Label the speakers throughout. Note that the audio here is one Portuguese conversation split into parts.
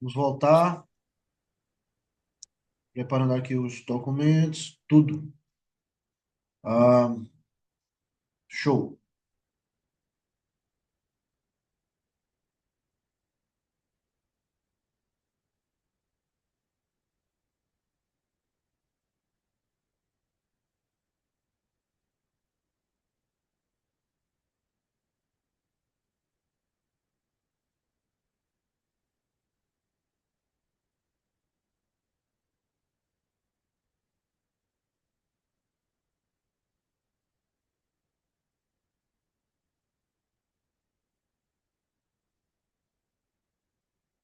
Speaker 1: Vamos voltar, preparando aqui os documentos, tudo. Ah, show.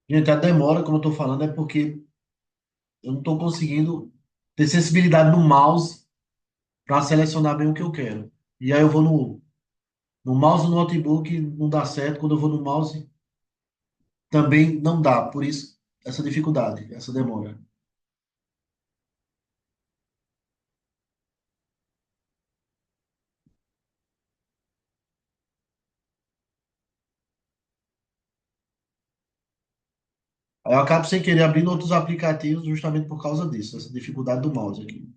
Speaker 1: Gente, a demora, como eu estou falando, é porque eu não estou conseguindo ter sensibilidade no mouse para selecionar bem o que eu quero. E aí eu vou no mouse do notebook, não dá certo. Quando eu vou no mouse, também não dá. Por isso, essa dificuldade, essa demora. Aí eu acabo sem querer abrindo outros aplicativos justamente por causa disso, essa dificuldade do mouse aqui.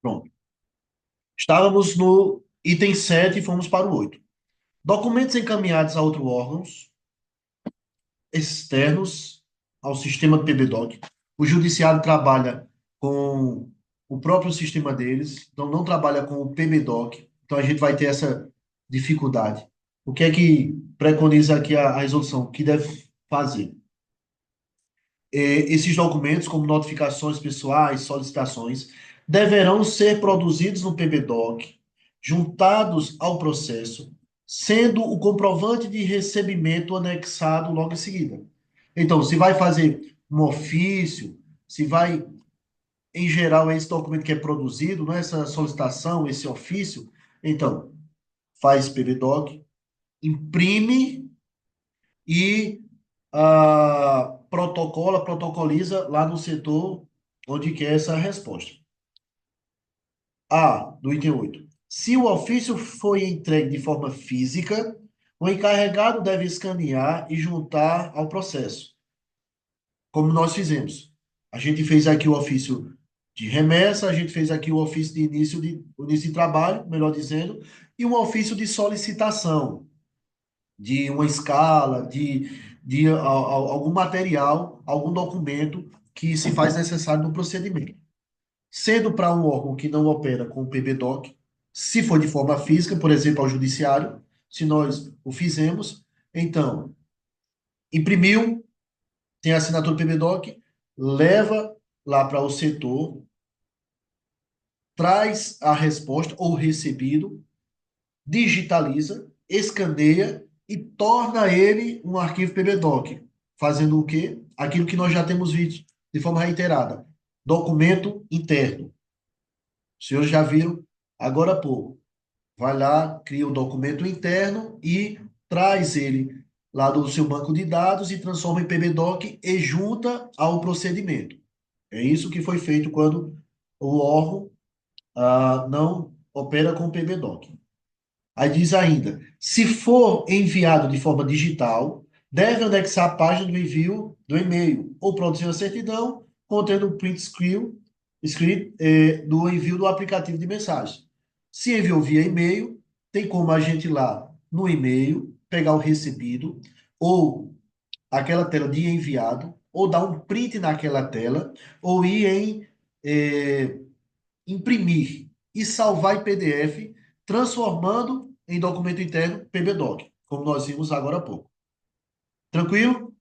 Speaker 1: Pronto. Estávamos no item 7 e fomos para o 8. Documentos encaminhados a outros órgãos externos ao sistema PBDoc. O judiciário trabalha com o próprio sistema deles, então não trabalha com o PBDoc. Então a gente vai ter essa dificuldade. O que é que preconiza aqui a resolução? O que deve fazer? Esses documentos, como notificações pessoais, solicitações, deverão ser produzidos no PBDoc, juntados ao processo, sendo o comprovante de recebimento anexado logo em seguida. Então, se vai fazer um ofício, se vai, em geral, esse documento que é produzido, não é essa solicitação, esse ofício, então, faz PBDoc, imprime e protocoliza lá no setor onde quer essa resposta. A, do item 8. Se o ofício foi entregue de forma física, o encarregado deve escanear e juntar ao processo, como nós fizemos. A gente fez aqui o ofício de remessa, a gente fez aqui o ofício de início de trabalho, melhor dizendo, e um ofício de solicitação de uma escala, algum material, algum documento que se faz necessário no procedimento. Sendo para um órgão que não opera com o PBDoc, se for de forma física, por exemplo, ao judiciário, se nós o fizemos, então, imprimiu, tem a assinatura do PBDoc, leva lá para o setor, traz a resposta ou recebido, digitaliza, escaneia e torna ele um arquivo PBDoc, fazendo o quê? Aquilo que nós já temos visto de forma reiterada. Documento interno. Os senhores já viram agora há pouco. Vai lá, cria o documento interno e traz ele lá do seu banco de dados e transforma em PBDoc e junta ao procedimento. É isso que foi feito quando o órgão não opera com o PBDoc. Aí diz ainda: se for enviado de forma digital, deve anexar a página do envio do e-mail ou produzir uma certidão contendo o print screen do envio do aplicativo de mensagem. Se enviou via e-mail, tem como a gente ir lá no e-mail, pegar o recebido ou aquela tela de enviado, ou dar um print naquela tela, ou ir eh, imprimir e salvar em PDF, transformando em documento interno PBDoc, como nós vimos agora há pouco. Tranquilo?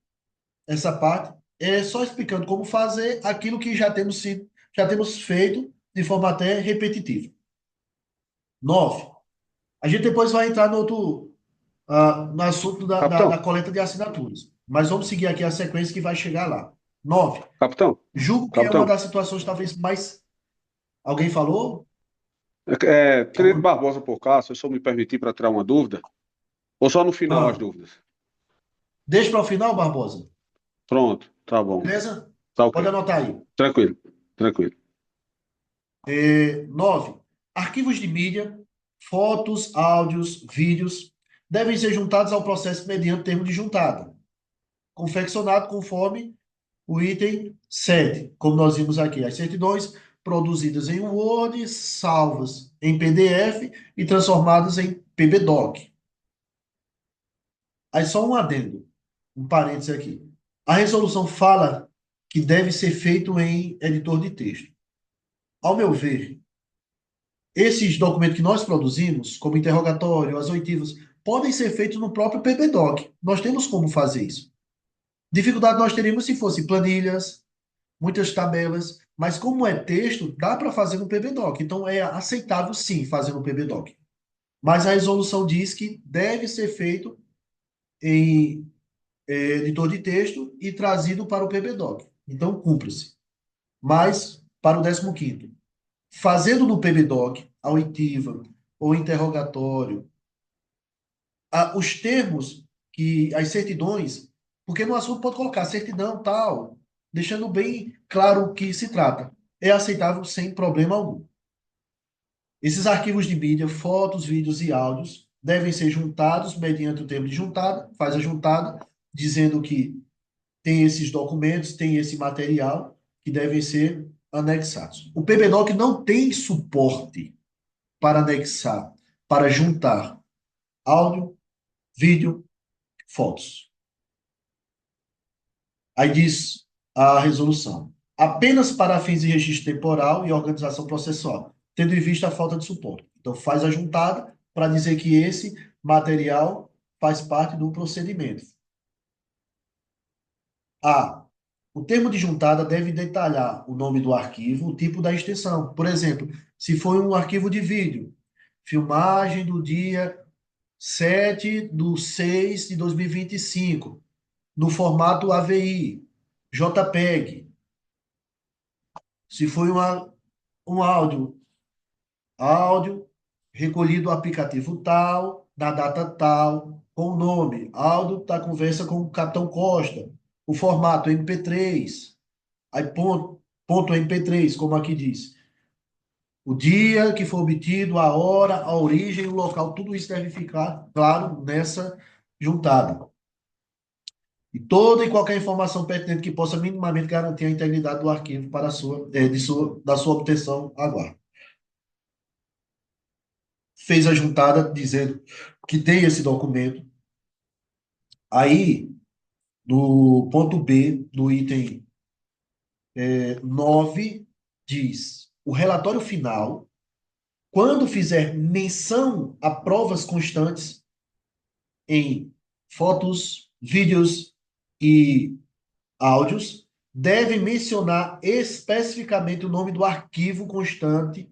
Speaker 1: Essa parte é só explicando como fazer aquilo que já temos feito de forma até repetitiva. 9. A gente depois vai entrar no assunto da
Speaker 2: Capitão,
Speaker 1: coleta de assinaturas. Mas vamos seguir aqui a sequência que vai chegar lá. 9.
Speaker 2: capitão,
Speaker 1: Julgo que é uma
Speaker 2: capitão.
Speaker 1: das situações talvez mais. Alguém falou?
Speaker 2: Tenente Barbosa por cá, se eu só me permitir para tirar uma dúvida, ou só no final as
Speaker 1: Ah,
Speaker 2: dúvidas?
Speaker 1: deixa para o final, Barbosa.
Speaker 2: Pronto, tá bom.
Speaker 1: Beleza?
Speaker 2: Tá
Speaker 1: Pode
Speaker 2: ok.
Speaker 1: anotar aí.
Speaker 2: Tranquilo, tranquilo.
Speaker 1: 9. Arquivos de mídia, fotos, áudios, vídeos, devem ser juntados ao processo mediante termo de juntada, confeccionado conforme o item 7, como nós vimos aqui. As certidões produzidas em Word, salvas em PDF e transformadas em PBDoc. Aí só um adendo, um parênteses aqui. A resolução fala que deve ser feito em editor de texto. Ao meu ver, esses documentos que nós produzimos, como interrogatório, as oitivas, podem ser feitos no próprio PBDoc. Nós temos como fazer isso. Dificuldade nós teríamos se fossem planilhas, muitas tabelas, mas como é texto, dá para fazer no PBDoc. Então é aceitável sim fazer no PBDoc. Mas a resolução diz que deve ser feito em editor de texto e trazido para o PBDoc. Então cumpre-se. Mas para o 15º, fazendo no PBDoc a oitiva ou interrogatório, os termos que as certidões, porque no assunto pode colocar certidão tal, deixando bem claro o que se trata. É aceitável sem problema algum. Esses arquivos de mídia, fotos, vídeos e áudios devem ser juntados mediante o termo de juntada, faz a juntada, dizendo que tem esses documentos, tem esse material que devem ser anexados. O PBDoc não tem suporte para anexar, para juntar áudio, vídeo, fotos. Aí diz a resolução: apenas para fins de registro temporal e organização processual, tendo em vista a falta de suporte. Então, faz a juntada para dizer que esse material faz parte do procedimento. A. O termo de juntada deve detalhar o nome do arquivo, o tipo da extensão. Por exemplo, se for um arquivo de vídeo, filmagem do dia 7/6/2025, no formato AVI, JPEG. Se foi um áudio recolhido do aplicativo tal, na data tal, com o nome, áudio da conversa com o Capitão Costa, o formato MP3, aí ponto MP3, como aqui diz. O dia que foi obtido, a hora, a origem, o local, tudo isso deve ficar claro nessa juntada. E toda e qualquer informação pertinente que possa minimamente garantir a integridade do arquivo para da sua obtenção aguarda. Fez a juntada dizendo que tem esse documento. Aí, no ponto B, no item 9, diz: o relatório final, quando fizer menção a provas constantes em fotos, vídeos e áudios, deve mencionar especificamente o nome do arquivo constante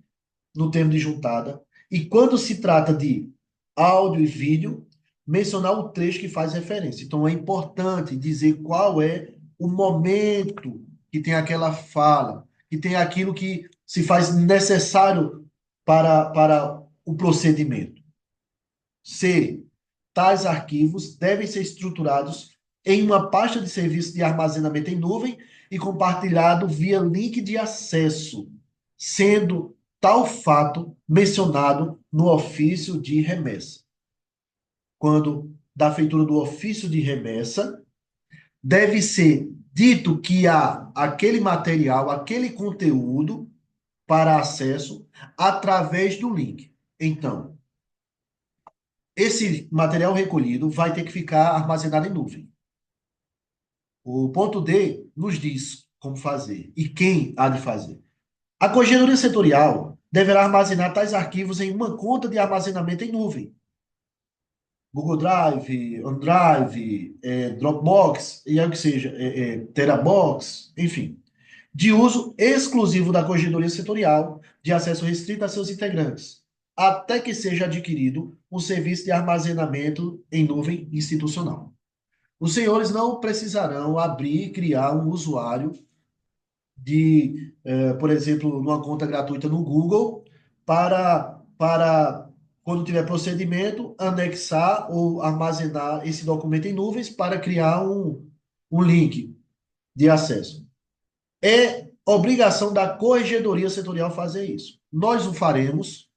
Speaker 1: no termo de juntada. E quando se trata de áudio e vídeo, mencionar o trecho que faz referência. Então é importante dizer qual é o momento que tem aquela fala, que tem aquilo que se faz necessário para o procedimento. C. Tais arquivos devem ser estruturados em uma pasta de serviço de armazenamento em nuvem e compartilhado via link de acesso, sendo tal fato mencionado no ofício de remessa. Quando da feitura do ofício de remessa, deve ser dito que há aquele material, aquele conteúdo para acesso através do link. Então, esse material recolhido vai ter que ficar armazenado em nuvem. O ponto D nos diz como fazer e quem há de fazer. A Corregedoria Setorial deverá armazenar tais arquivos em uma conta de armazenamento em nuvem. Google Drive, OneDrive, Dropbox, e aí o que seja, Terabox, enfim. De uso exclusivo da Corregedoria Setorial, de acesso restrito a seus integrantes, até que seja adquirido um serviço de armazenamento em nuvem institucional. Os senhores não precisarão abrir e criar um usuário por exemplo, numa conta gratuita no Google, para quando tiver procedimento, anexar ou armazenar esse documento em nuvens para criar um link de acesso. É obrigação da Corregedoria Setorial fazer isso. Nós o faremos,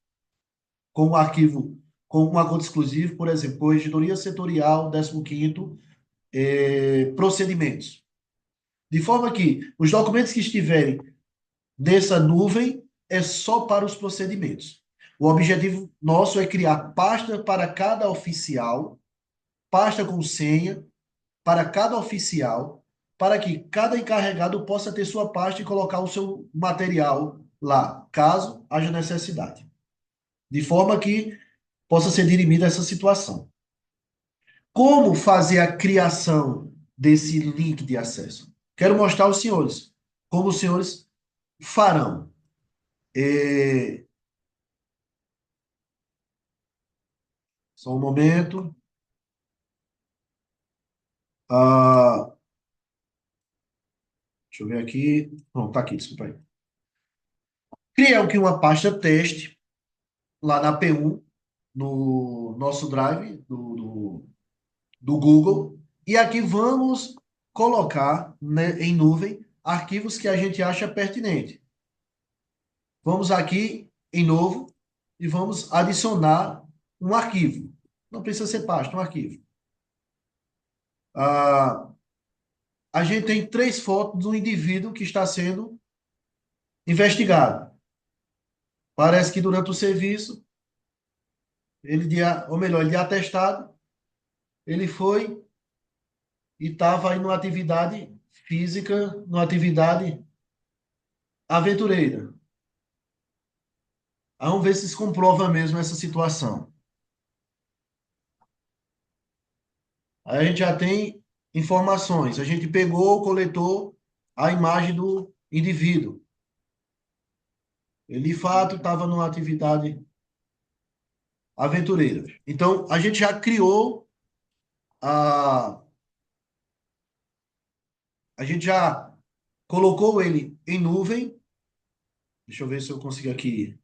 Speaker 1: com um arquivo, com uma conta exclusiva, por exemplo, Corregedoria Setorial, 15º, procedimentos. De forma que os documentos que estiverem nessa nuvem é só para os procedimentos. O objetivo nosso é criar pasta para cada oficial, pasta com senha para cada oficial, para que cada encarregado possa ter sua pasta e colocar o seu material lá, caso haja necessidade. De forma que possa ser dirimida essa situação. Como fazer a criação desse link de acesso? Quero mostrar aos senhores como os senhores farão. É, Só um momento. Ah, deixa eu ver aqui. Pronto, tá aqui, desculpa aí. Criei aqui uma pasta teste lá na P1, no nosso Drive do Google. E aqui vamos colocar, né, em nuvem arquivos que a gente acha pertinente. Vamos aqui em novo e vamos adicionar um arquivo. Não precisa ser pasta, um arquivo. Ah, a gente tem 3 fotos do indivíduo que está sendo investigado. Parece que durante o serviço, ou melhor, ele de atestado, ele foi e estava aí numa atividade física, numa atividade aventureira. Vamos ver se comprova mesmo essa situação. Aí a gente já tem informações. A gente pegou, coletou a imagem do indivíduo. Ele, de fato, estava numa atividade aventureira. Então, a gente já criou a. A gente já colocou ele em nuvem. Deixa eu ver se eu consigo aqui.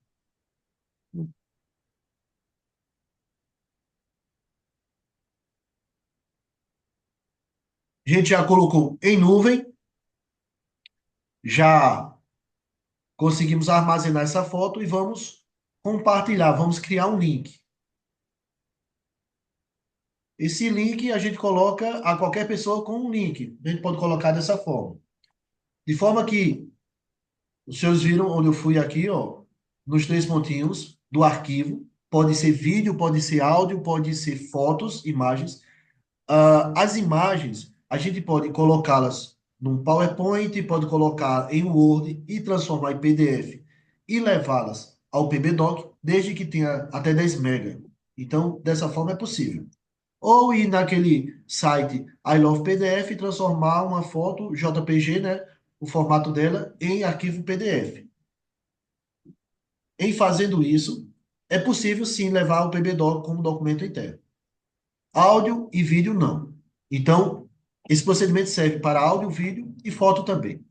Speaker 1: A gente já colocou em nuvem, já conseguimos armazenar essa foto e vamos compartilhar, vamos criar um link. Esse link a gente coloca a qualquer pessoa com um link. A gente pode colocar dessa forma. De forma que os senhores viram onde eu fui aqui, ó, nos 3 pontinhos do arquivo. Pode ser vídeo, pode ser áudio, pode ser fotos, imagens. As imagens, a gente pode colocá-las num PowerPoint, pode colocar em Word e transformar em PDF e levá-las ao PBDoc, desde que tenha até 10 MB. Então, dessa forma é possível. Ou ir naquele site I Love PDF e transformar uma foto JPG, né, o formato dela, em arquivo PDF. Em fazendo isso, é possível sim levar o PBDoc como documento interno. Áudio e vídeo não. Então, esse procedimento serve para áudio, vídeo e foto também.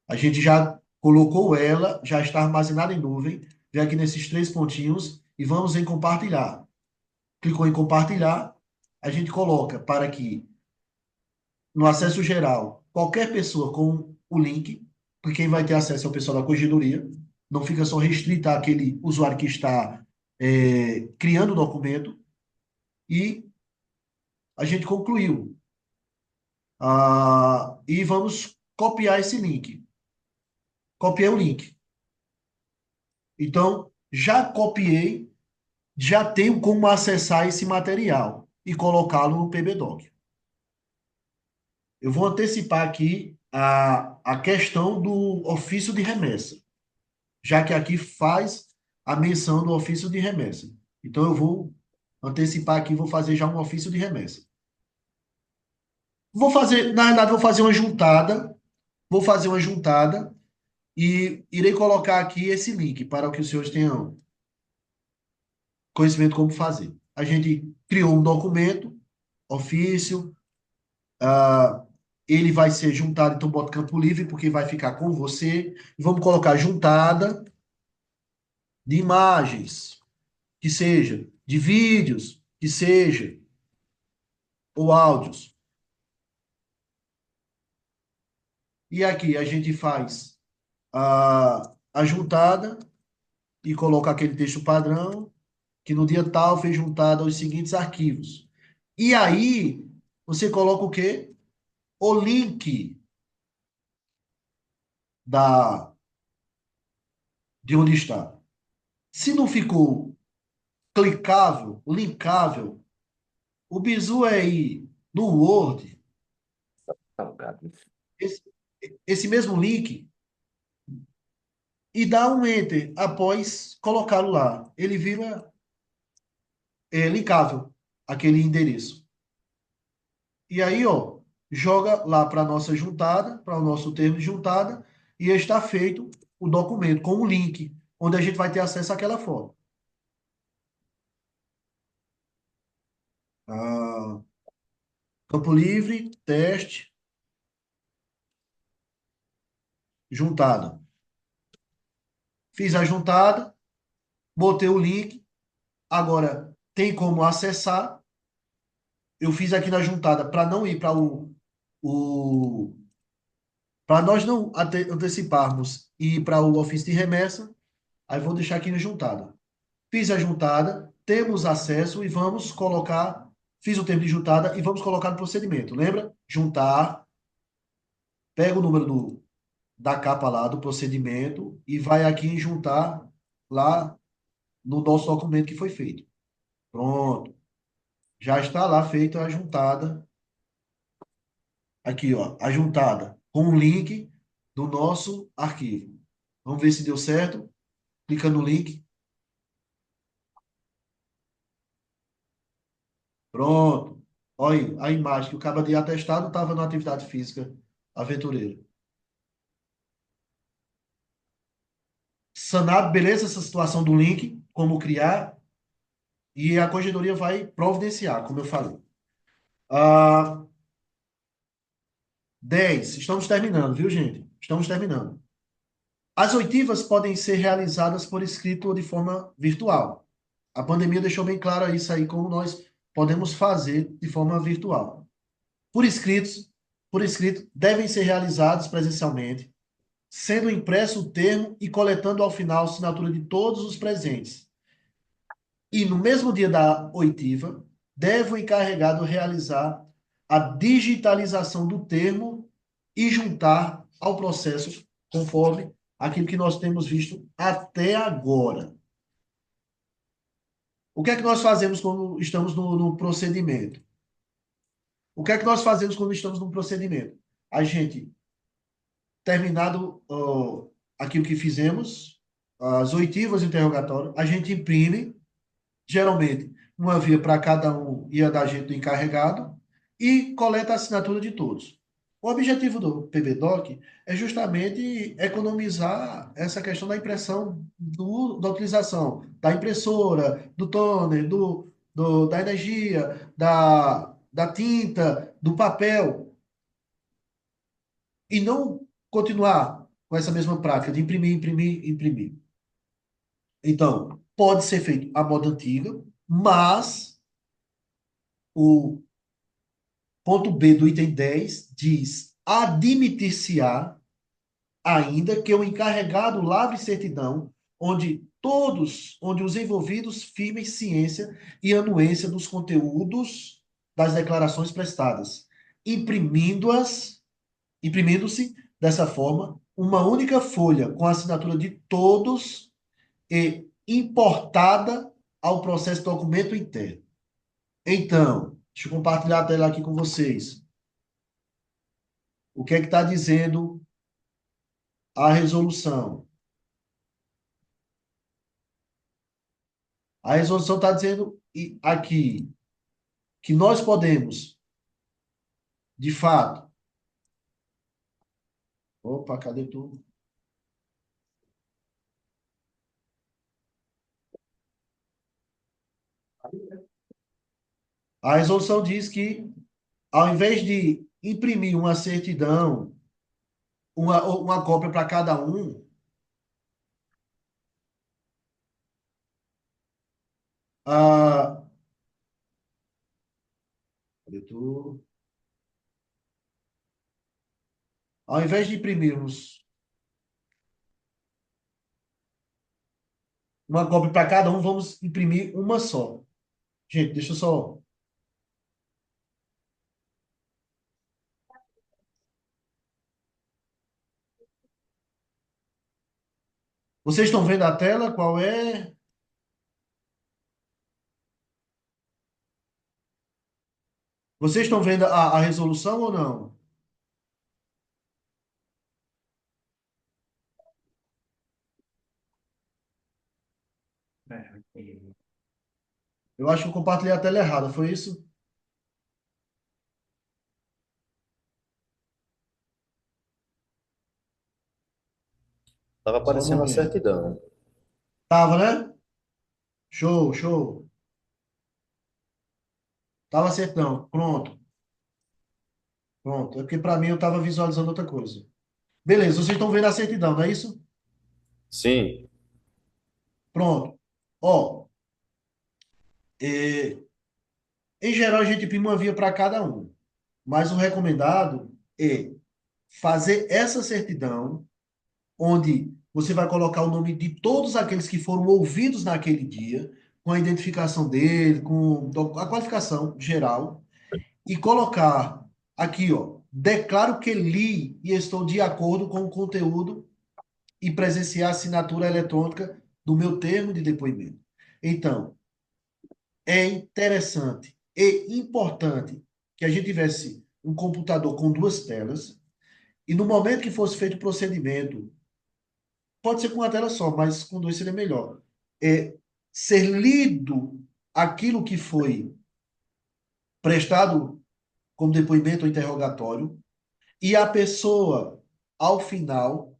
Speaker 1: A gente já colocou ela, já está armazenada em nuvem, vem aqui nesses 3 pontinhos e vamos em compartilhar. Clicou em compartilhar, a gente coloca para que no acesso geral, qualquer pessoa com o link, porque quem vai ter acesso é o pessoal da corregedoria, não fica só restrita àquele usuário que está criando o documento, e a gente concluiu. E vamos copiar esse link. Copiei o link. Então, já copiei, já tenho como acessar esse material e colocá-lo no PBDoc. Eu vou antecipar aqui a questão do ofício de remessa, já que aqui faz a menção do ofício de remessa. Então, eu vou antecipar aqui, vou fazer já um ofício de remessa. Vou fazer, na verdade, vou fazer uma juntada e irei colocar aqui esse link para que os senhores tenham conhecimento como fazer. A gente criou um documento, ofício, ah, ele vai ser juntado, então bota campo livre, porque vai ficar com você. Vamos colocar juntada de imagens, que seja, de vídeos, que seja, ou áudios. E aqui a gente faz a juntada e coloca aquele texto padrão. que no dia tal foi juntada os seguintes arquivos. E aí, você coloca o quê? O link da, de onde está. Se não ficou clicável, linkável, o bizu é ir no Word,
Speaker 3: Salgado.
Speaker 1: esse, esse mesmo link, e dá um Enter após colocá-lo lá. Ele vira linkável, aquele endereço. E aí, ó, joga lá para a nossa juntada, para o nosso termo de juntada, e está feito o documento com o link, onde a gente vai ter acesso àquela foto. Ah, campo livre, teste, juntada. Fiz a juntada, botei o link. Agora, tem como acessar. Eu fiz aqui na juntada para não ir para o para nós não anteciparmos e ir para o ofício de remessa. Aí vou deixar aqui na juntada. Fiz a juntada, temos acesso e vamos colocar. Fiz o termo de juntada e vamos colocar no procedimento. Lembra? Juntar, pega o número da capa lá do procedimento e vai aqui em juntar lá no nosso documento que foi feito. Pronto. Já está lá feita a juntada. Aqui, ó, a juntada com o link do nosso arquivo. Vamos ver se deu certo. Clica no link. Pronto. Olha aí, a imagem que o cabo de atestado estava na atividade física aventureira. Sanado, beleza, essa situação do link, como criar, e a corregedoria vai providenciar, como eu falei. Ah, 10. Estamos terminando, viu, gente? Estamos terminando. As oitivas podem ser realizadas por escrito ou de forma virtual. A pandemia deixou bem claro isso aí, como nós podemos fazer de forma virtual. Por escritos, por escrito, devem ser realizados presencialmente, sendo impresso o termo e coletando ao final a assinatura de todos os presentes. E no mesmo dia da oitiva, deve o encarregado realizar a digitalização do termo e juntar ao processo, conforme aquilo que nós temos visto até agora. O que é que nós fazemos quando estamos no procedimento? O que é que nós fazemos quando estamos no procedimento? A gente, terminado aquilo que fizemos, as oitivas interrogatórias, a gente imprime, geralmente, uma via para cada um e a da gente do encarregado, e coleta a assinatura de todos. O objetivo do PBDoc é justamente economizar essa questão da impressão, da utilização da impressora, do toner, da energia, da tinta, do papel, e não continuar com essa mesma prática de imprimir, imprimir, imprimir. Então, pode ser feito a moda antiga, mas o ponto B do item 10 diz: admitir-se-á ainda que o encarregado lavre certidão, onde os envolvidos firmem ciência e anuência dos conteúdos das declarações prestadas, imprimindo-se dessa forma uma única folha com a assinatura de todos e importada ao processo de documento interno. Então, deixa eu compartilhar a tela aqui com vocês. O que é que está dizendo a resolução? A resolução está dizendo aqui que nós podemos, de fato. Opa, cadê tudo? A resolução diz que, ao invés de imprimir uma certidão, uma cópia para cada um, a, cadê tudo? Ao invés de imprimirmos uma cópia para cada um, vamos imprimir uma só. Gente, deixa eu só. Vocês estão vendo a tela? Qual é? Vocês estão vendo a resolução ou não? Eu acho que eu compartilhei a tela errada, foi isso?
Speaker 3: Tava
Speaker 1: Só um
Speaker 3: aparecendo a
Speaker 1: momento.
Speaker 3: certidão.
Speaker 1: Tava, né? Show, show. Tava certão. Pronto, pronto. É porque para mim eu estava visualizando outra coisa. Beleza, vocês estão vendo a certidão, não é isso?
Speaker 3: Sim,
Speaker 1: Pronto. Ó, é, em geral a gente imprime uma via para cada um. Mas o recomendado é fazer essa certidão, onde você vai colocar o nome de todos aqueles que foram ouvidos naquele dia, com a identificação dele, com a qualificação geral, e colocar aqui, ó, declaro que li e estou de acordo com o conteúdo e presenciar a assinatura eletrônica do meu termo de depoimento. Então, é interessante e importante que a gente tivesse um computador com duas telas e no momento que fosse feito o procedimento, pode ser com uma tela só, mas com dois seria melhor. É ser lido aquilo que foi prestado como depoimento ou interrogatório e a pessoa, ao final,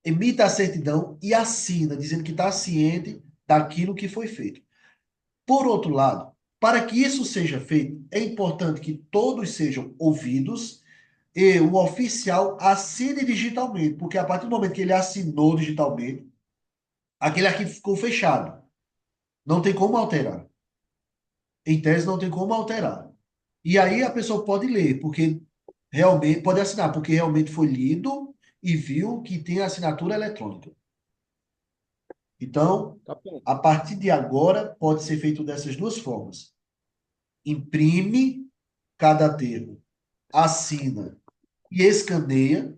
Speaker 1: emita a certidão e assina, dizendo que está ciente daquilo que foi feito. Por outro lado, para que isso seja feito, é importante que todos sejam ouvidos e o oficial assine digitalmente, porque a partir do momento que ele assinou digitalmente, aquele arquivo ficou fechado. Não tem como alterar. Em tese, não tem como alterar. E aí a pessoa pode ler, porque realmente, pode assinar, porque realmente foi lido e viu que tem assinatura eletrônica. Então,
Speaker 2: Tá bom.
Speaker 1: a partir de agora, pode ser feito dessas duas formas. Imprime cada termo, assina e escaneia,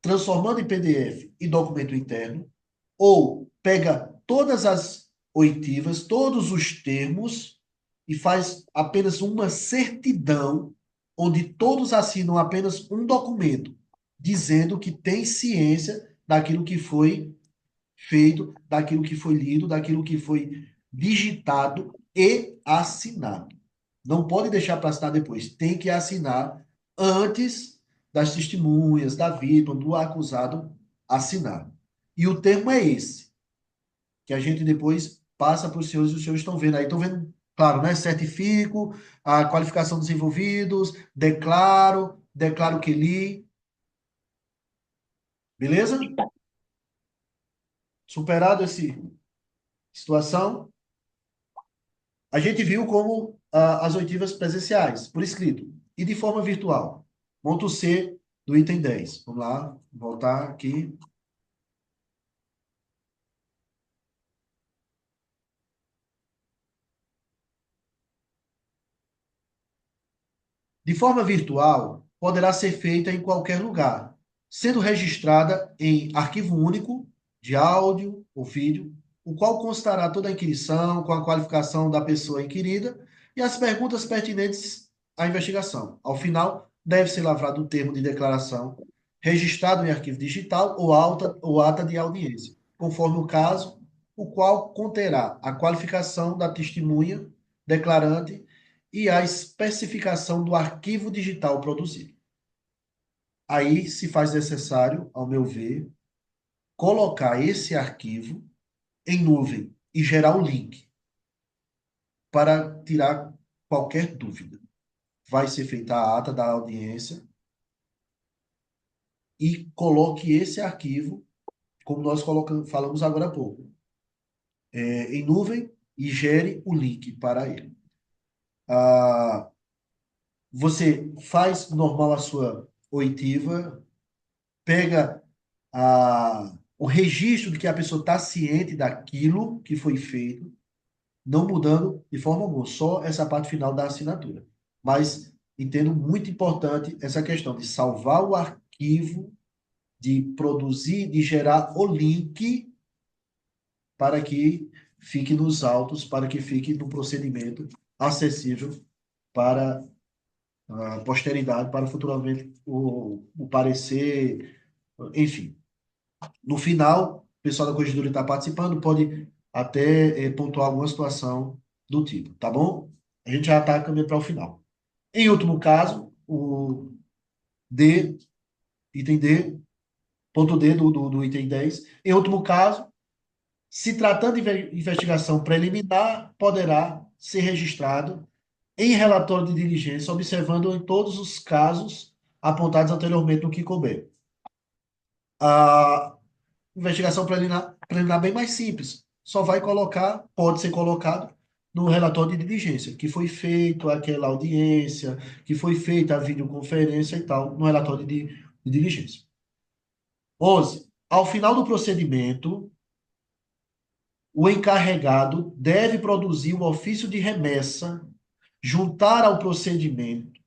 Speaker 1: transformando em PDF e documento interno, ou pega todas as oitivas, todos os termos e faz apenas uma certidão, onde todos assinam apenas um documento, dizendo que tem ciência daquilo que foi feito, daquilo que foi lido, daquilo que foi digitado e assinado. Não pode deixar para assinar depois, tem que assinar antes das testemunhas, da vítima, do acusado assinar. E o termo é esse, que a gente depois passa para os senhores e os senhores estão vendo aí. Estão vendo, claro, né? Certifico, a qualificação dos envolvidos, declaro que li. Beleza? Superado essa situação, a gente viu como as oitivas presenciais, por escrito, e de forma virtual. Ponto C do item 10. Vamos lá, voltar aqui. De forma virtual, poderá ser feita em qualquer lugar, sendo registrada em arquivo único de áudio ou vídeo, o qual constará toda a inquirição com a qualificação da pessoa inquirida e as perguntas pertinentes à investigação. Ao final, deve ser lavrado o termo de declaração, registrado em arquivo digital ou ata de audiência, conforme o caso, o qual conterá a qualificação da testemunha, declarante e a especificação do arquivo digital produzido. Aí se faz necessário, ao meu ver, colocar esse arquivo em nuvem e gerar o link para tirar qualquer dúvida. Vai ser feita a ata da audiência e coloque esse arquivo, como nós falamos agora há pouco, em nuvem e gere o link para ele. Ah, você faz normal a sua oitiva, pega a o registro de que a pessoa está ciente daquilo que foi feito, não mudando de forma alguma, só essa parte final da assinatura. Mas entendo muito importante essa questão de salvar o arquivo, de produzir, de gerar o link para que fique nos autos, para que fique no procedimento acessível para a posteridade, para futuramente o parecer, enfim. No final, o pessoal da corregedoria está participando, pode até pontuar alguma situação do tipo, tá bom? A gente já está caminhando para o final. Em último caso, o D, item D, ponto D do item 10. Em último caso, se tratando de investigação preliminar, poderá ser registrado em relatório de diligência, observando em todos os casos apontados anteriormente no que couber. A investigação preliminar bem mais simples. Só vai colocar, pode ser colocado no relatório de diligência, que foi feito aquela audiência, que foi feita a videoconferência e tal, no relatório de diligência. 11. Ao final do procedimento, o encarregado deve produzir o ofício de remessa, juntar ao procedimento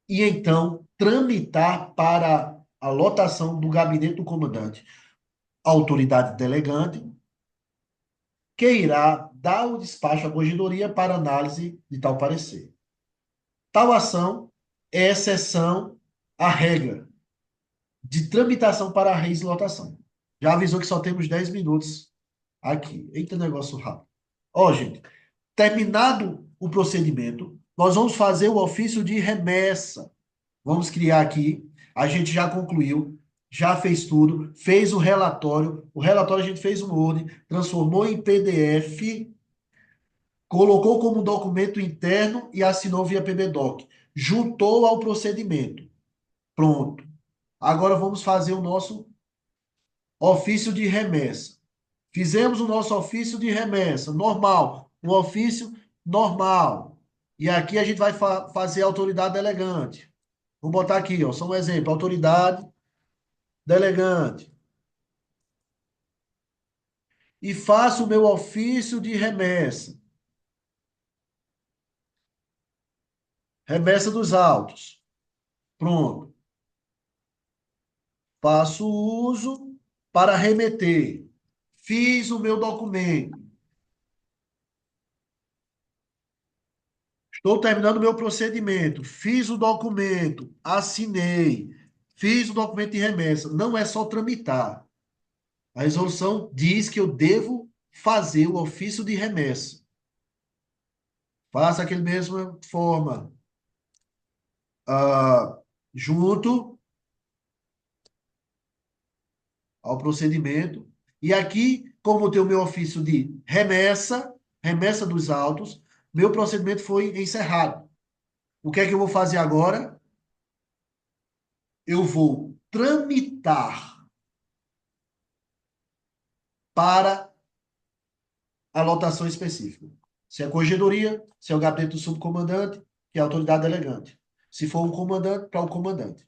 Speaker 1: e então tramitar para a lotação do gabinete do comandante, a autoridade delegante, que irá dar o despacho à corregedoria para análise de tal parecer. Tal ação é exceção à regra de tramitação para a lotação. Já avisou que só temos 10 minutos aqui. Eita, negócio rápido. Ó, gente, terminado o procedimento, nós vamos fazer o ofício de remessa. Vamos criar aqui. A gente já concluiu, já fez tudo, fez o relatório. O relatório a gente fez um Word, transformou em PDF, colocou como documento interno e assinou via PBDoc. Juntou ao procedimento. Pronto. Agora vamos fazer o nosso ofício de remessa. Fizemos o nosso ofício de remessa, normal. Um ofício normal. E aqui a gente vai fazer a autoridade delegante. Vou botar aqui, ó, só um exemplo. Autoridade delegante. E faço o meu ofício de remessa. Remessa dos autos. Pronto. Faço uso para remeter. Fiz o meu documento. Estou terminando o meu procedimento. Fiz o documento. Assinei. Fiz o documento de remessa. Não é só tramitar. A resolução diz que eu devo fazer o ofício de remessa. Faça aquele mesma forma. Junto ao procedimento. E aqui, como tem o meu ofício de remessa, remessa dos autos, meu procedimento foi encerrado. O que é que eu vou fazer agora? Eu vou tramitar para a lotação específica. Se é corregedoria, se é o gabinete do subcomandante, que é a autoridade delegante. Se for um comandante, para o comandante.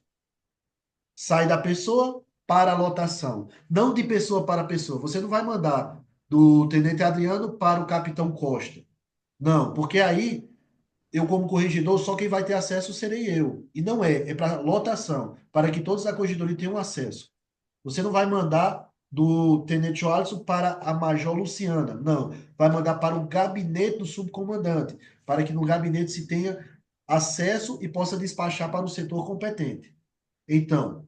Speaker 1: Sai da pessoa para a lotação. Não de pessoa para pessoa. Você não vai mandar do tenente Adriano para o capitão Costa. Não, porque aí eu, como corregedor, só quem vai ter acesso serei eu. E não é, é para lotação, para que todos da corregedoria tenham acesso. Você não vai mandar do tenente Alisson para a major Luciana. Não, vai mandar para o gabinete do subcomandante, para que no gabinete se tenha acesso e possa despachar para o setor competente. Então,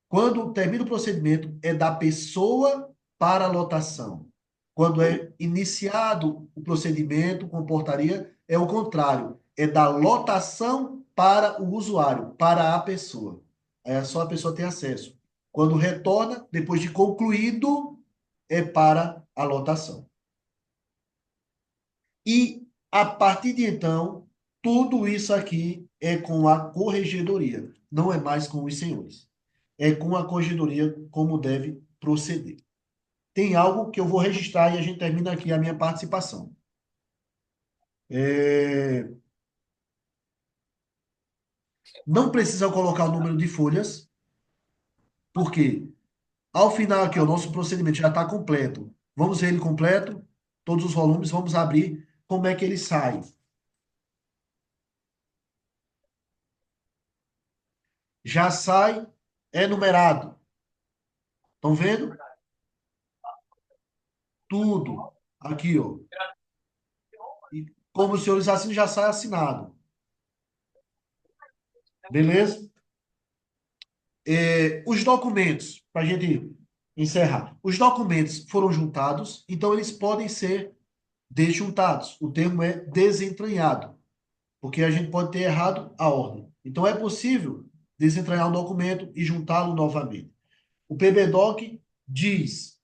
Speaker 1: quando termina o procedimento, é da pessoa para a lotação. Quando é iniciado o procedimento com portaria, é o contrário. É da lotação para o usuário, para a pessoa. É só a pessoa ter acesso. Quando retorna, depois de concluído, é para a lotação. E, a partir de então, tudo isso aqui é com a corregedoria, não é mais com os senhores. É com a corregedoria como deve proceder. Tem algo que eu vou registrar e a gente termina aqui a minha participação. Não precisa colocar o número de folhas, porque Ao final aqui, o nosso procedimento já está completo. Vamos ver ele completo, todos os volumes, vamos abrir como é que ele sai. Já sai, é numerado. Estão vendo? Tudo. Aqui, ó. E como os senhores assinam, já sai assinado. Beleza? Os documentos, para a gente encerrar. Os documentos foram juntados, então eles podem ser desjuntados. O termo é desentranhado, porque a gente pode ter errado a ordem. Então é possível desentranhar um documento e juntá-lo novamente. O PBDoc diz,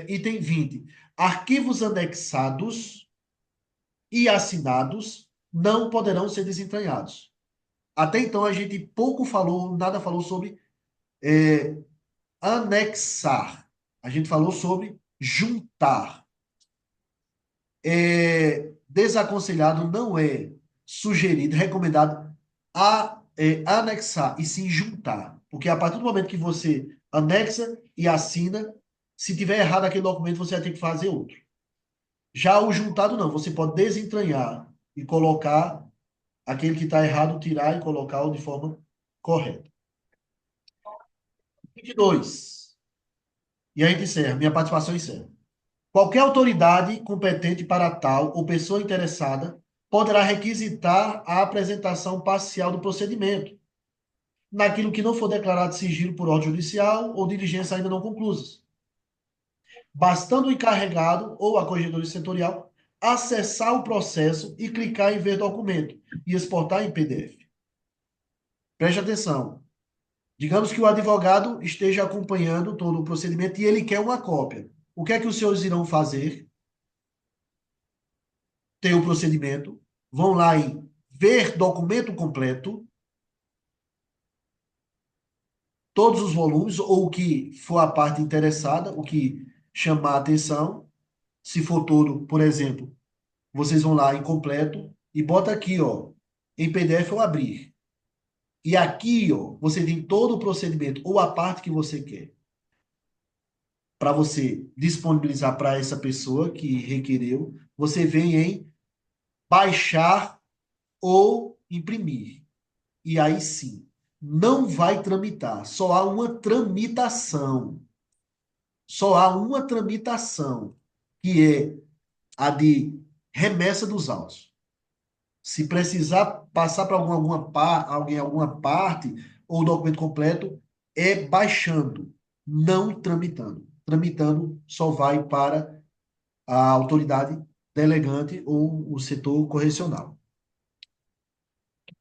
Speaker 1: item 20, arquivos anexados e assinados não poderão ser desentranhados. Até então a gente pouco falou, nada falou sobre anexar. A gente falou sobre juntar. Desaconselhado não é sugerido, recomendado anexar e sim juntar. Porque a partir do momento que você anexa e assina, se tiver errado aquele documento, você vai ter que fazer outro. Já o juntado não, você pode desentranhar e colocar aquele que está errado, tirar e colocar de forma correta. 22. E a gente encerra, minha participação encerra. Qualquer autoridade competente para tal ou pessoa interessada poderá requisitar a apresentação parcial do procedimento, naquilo que não for declarado sigilo por ordem judicial ou diligência ainda não conclusas, bastando o encarregado ou a corregedoria setorial acessar o processo e clicar em ver documento e exportar em PDF. Preste atenção. Digamos que o advogado esteja acompanhando todo o procedimento e ele quer uma cópia. O que é que os senhores irão fazer? Tem o procedimento, vão lá em ver documento completo, todos os volumes, ou o que for a parte interessada, o que chamar a atenção. Se for todo, por exemplo, vocês vão lá em completo e bota aqui, ó, em PDF ou abrir. E aqui, ó, você tem todo o procedimento ou a parte que você quer para você disponibilizar para essa pessoa que requereu. Você vem em baixar ou imprimir. E aí sim, não vai tramitar. Só há uma tramitação. Só há uma tramitação, que é a de remessa dos autos. Se precisar passar para alguém alguma parte ou documento completo, é baixando, não tramitando. Tramitando só vai para a autoridade delegante ou o setor correcional.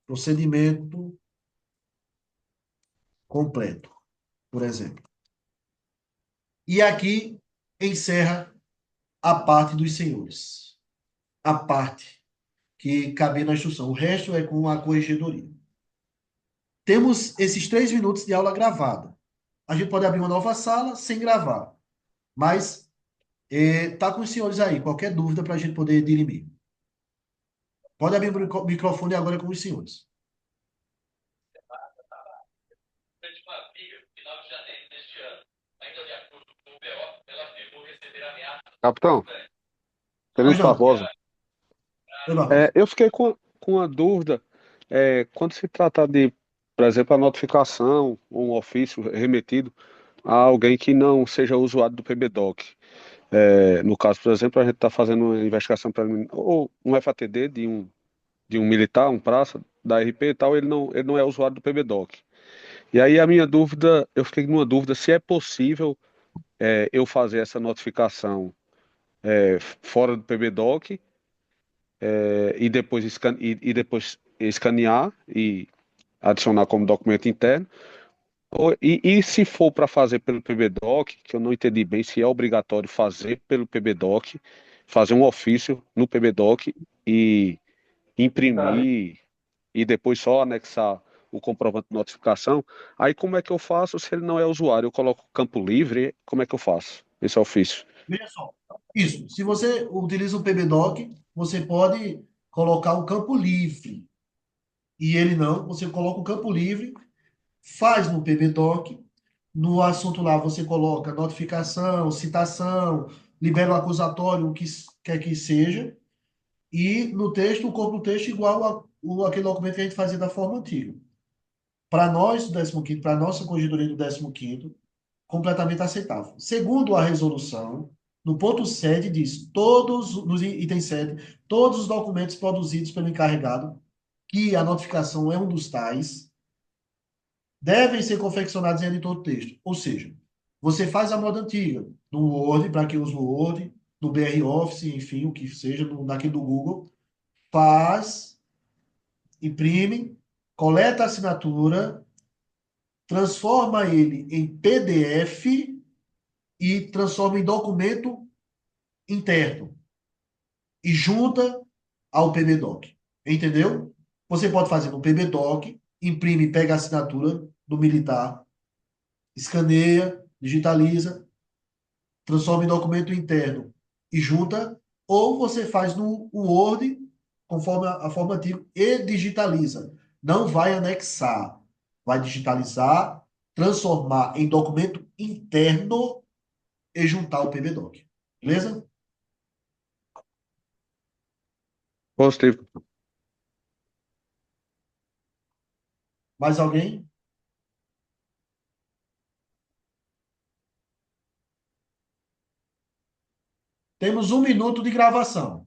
Speaker 1: Procedimento completo, por exemplo. E aqui encerra a parte dos senhores. A parte que cabe na instrução. O resto é com a corregedoria. Temos esses 3 minutos de aula gravada. A gente pode abrir uma nova sala sem gravar. Mas tá com os senhores aí. Qualquer dúvida para a gente poder dirimir. Pode abrir o microfone agora com os senhores.
Speaker 2: Capitão,
Speaker 1: Pois
Speaker 2: Tenente
Speaker 1: não.
Speaker 2: Barbosa,
Speaker 1: Oi, Barroso.
Speaker 2: eu fiquei com uma dúvida. Quando se trata de, por exemplo, a notificação ou um ofício remetido a alguém que não seja usuário do PBDoc. No caso, por exemplo, a gente está fazendo uma investigação preliminar, ou um FATD de um militar, um praça, da RP e tal, ele não é usuário do PBDoc. E aí a minha dúvida, eu fiquei numa dúvida se é possível eu fazer essa notificação fora do PBDoc e depois escanear e adicionar como documento interno. E se for para fazer pelo PBDoc, que eu não entendi bem se é obrigatório fazer pelo PBDoc, fazer um ofício no PBDoc e imprimir e depois só anexar o comprovante de notificação. Aí como é que eu faço se ele não é usuário? Eu coloco campo livre, como é que eu faço esse ofício?
Speaker 1: Veja só. Isso. Se você utiliza o PBDoc, você pode colocar o campo livre. E ele não, você coloca o campo livre, faz no PBDoc, No assunto lá você coloca notificação, citação, libelo acusatório, o que quer que seja. E no texto, o corpo do texto igual aquele documento que a gente fazia da forma antiga. Para nós, do 15º, para a nossa corregedoria do 15º, completamente aceitável. Segundo a resolução, no ponto 7 diz, no item 7, todos os documentos produzidos pelo encarregado, que a notificação é um dos tais, devem ser confeccionados em editor de texto. Ou seja, você faz a moda antiga, no Word, para quem usa o Word, no BR Office, enfim, o que seja, naquele do Google, faz, imprime, coleta a assinatura, transforma ele em PDF e transforma em documento interno e junta ao PBDoc. Entendeu? Você pode fazer no PBDoc, imprime, pega a assinatura do militar, escaneia, digitaliza, transforma em documento interno e junta, ou você faz no Word, conforme a forma antiga, e digitaliza. Não vai anexar, vai digitalizar, transformar em documento interno e juntar o PBDoc. Beleza?
Speaker 2: Positivo.
Speaker 1: Mais alguém? Temos 1 minuto de gravação.